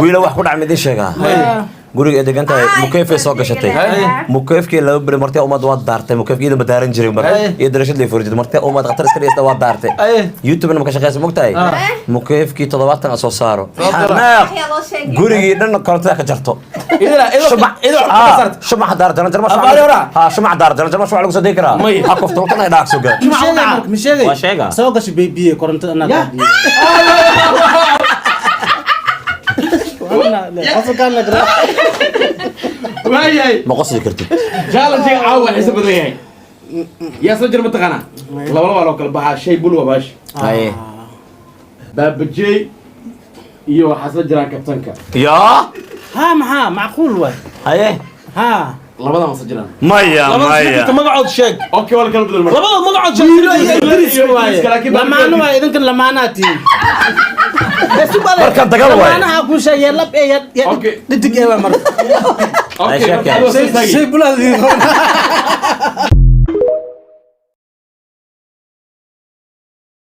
ويلا واحد كنا عم شيغا guriga deeganta mukayf soo gashatay mukayfkii laba bari martay umad waa daartay mukayfkii ma daaran jiray mar iyo darashad lay furjid martay umad qatar iska dhigta waa daartay youtube ma ka shaqeysan mogtahay mukayfkii 70 soo saaro gurigii dhan korontada ka jarto shuma daar jaran jarma ha shuma daar jaran jarma soo lagu soo deekara ha kofto tan ay dhaaqso gaa waa sheega soo gashi baby korontada annaga ما قصدي كرتي جالس عاون حسب الرياي يا سجل متقنا لا والله لو كل بحا شيء بلوه باش اي باب جي يو حسجل كابتنك يا ها معقول واي اي ها لبدا ما سجلان مايا ما قعد شيك اوكي ولا كلب المره لبدا ما قعد شيك لما انا اذا لما اناتي مركب دقل واي انا اقول شيء يلا اوكي دتك ايه مره اوكي شيء بلا